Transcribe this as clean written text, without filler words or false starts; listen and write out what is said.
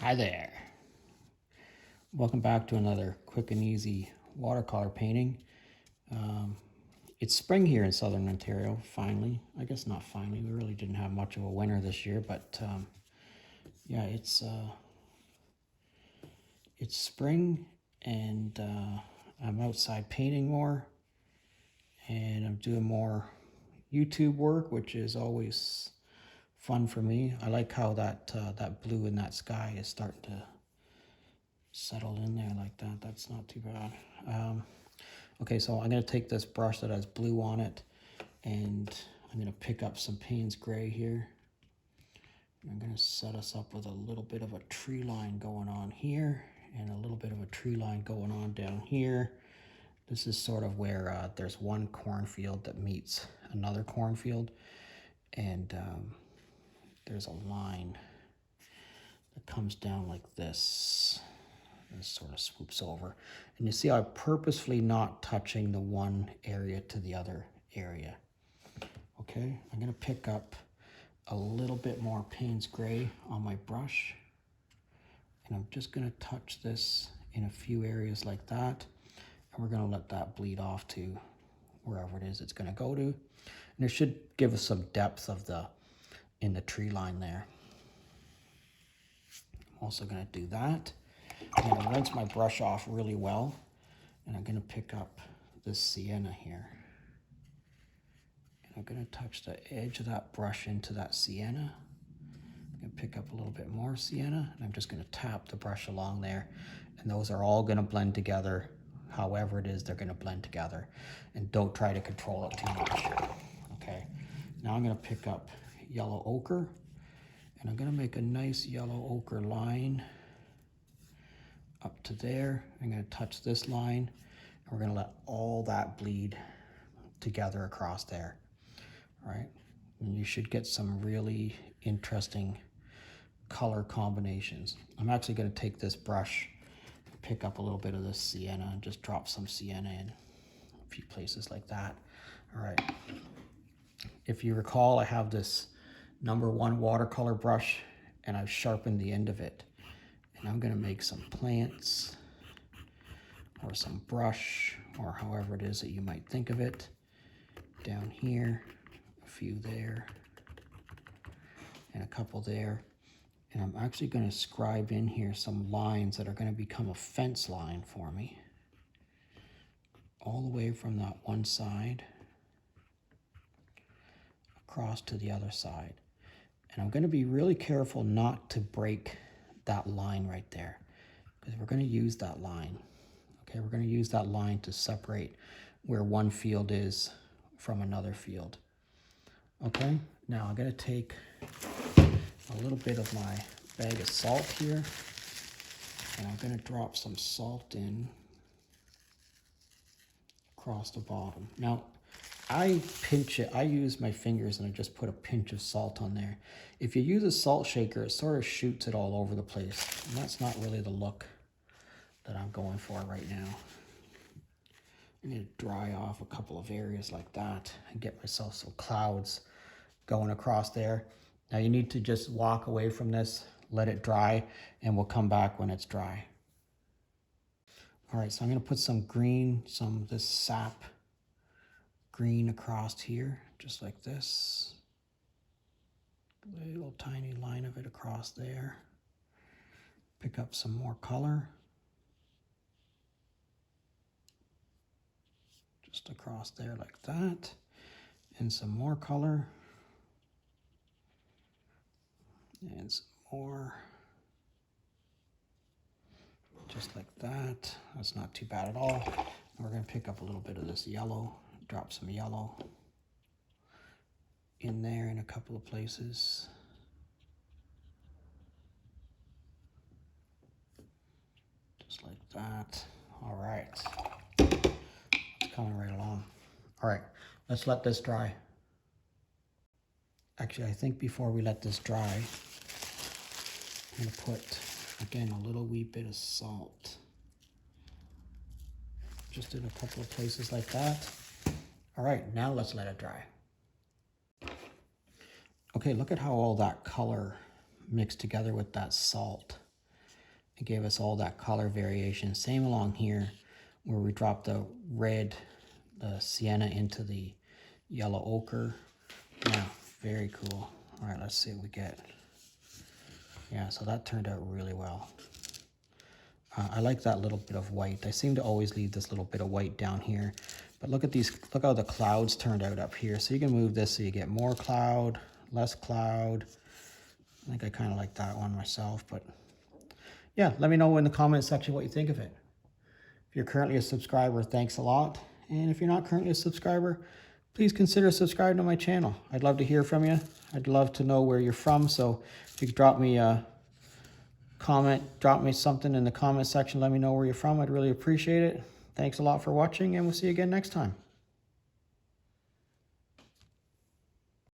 Hi there. Welcome back to another quick and easy watercolor painting. It's spring here in southern Ontario, finally. I guess not finally, we really didn't have much of a winter this year, but yeah, it's spring and I'm outside painting more and I'm doing more YouTube work, which is always fun for me. I like how that blue in that sky is starting to settle in there like that. That's not too bad. Okay, so I'm going to take this brush that has blue on it and I'm going to pick up some Payne's gray here. I'm going to set us up with a little bit of a tree line going on here and a little bit of a tree line going on down here. This is sort of where there's one cornfield that meets another cornfield, and there's a line that comes down like this and sort of swoops over. And you see I'm purposefully not touching the one area to the other area. Okay, I'm going to pick up a little bit more Payne's gray on my brush, and I'm just going to touch this in a few areas like that, and we're going to let that bleed off to wherever it is it's going to go to, and it should give us some depth of in the tree line there. I'm also going to do that. I'm going to rinse my brush off really well, and I'm going to pick up this sienna here. And I'm going to touch the edge of that brush into that sienna. I'm going to pick up a little bit more sienna, and I'm just going to tap the brush along there. And those are all going to blend together. However it is, they're going to blend together. And don't try to control it too much. Okay, now I'm going to pick up yellow ochre, and I'm going to make a nice yellow ochre line up to there. I'm going to touch this line, and we're going to let all that bleed together across there. All right, and you should get some really interesting color combinations. I'm actually going to take this brush and pick up a little bit of this sienna and just drop some sienna in a few places like that. All right, if you recall, I have this #1 watercolor brush and I've sharpened the end of it, and I'm going to make some plants or some brush or however it is that you might think of it down here, a few there and a couple there. And I'm actually going to scribe in here some lines that are going to become a fence line for me, all the way from that one side across to the other side. And I'm going to be really careful not to break that line right there, because we're going to use that line. Okay, we're going to use that line to separate where one field is from another field. Okay, now I'm going to take a little bit of my bag of salt here, and I'm going to drop some salt in across the bottom. Now, I pinch it. I use my fingers and I just put a pinch of salt on there. If you use a salt shaker, it sort of shoots it all over the place, and that's not really the look that I'm going for right now. I need to dry off a couple of areas like that and get myself some clouds going across there. Now you need to just walk away from this, let it dry, and we'll come back when it's dry. All right, so I'm going to put some green, this sap green across here, just like this. A little tiny line of it across there. Pick up some more color. Just across there like that. And some more color. And some more. Just like that. That's not too bad at all. And we're going to pick up a little bit of this yellow. Drop some yellow in there in a couple of places. Just like that. All right. It's coming right along. All right, let's let this dry. Actually, I think before we let this dry, I'm going to put, again, a little wee bit of salt. Just in a couple of places like that. All right, now let's let it dry. Okay, look at how all that color mixed together with that salt. It gave us all that color variation. Same along here where we dropped the red, the sienna into the yellow ochre. Yeah, very cool. All right, let's see what we get. Yeah, so that turned out really well. I like that little bit of white. I seem to always leave this little bit of white down here. But look at these, look how the clouds turned out up here. So you can move this so you get more cloud, less cloud. I think I kind of like that one myself, but yeah, let me know in the comment section what you think of it. If you're currently a subscriber, thanks a lot. And if you're not currently a subscriber, please consider subscribing to my channel. I'd love to hear from you. I'd love to know where you're from. So if you could drop me a comment, drop me something in the comment section, let me know where you're from. I'd really appreciate it. Thanks a lot for watching, and we'll see you again next time.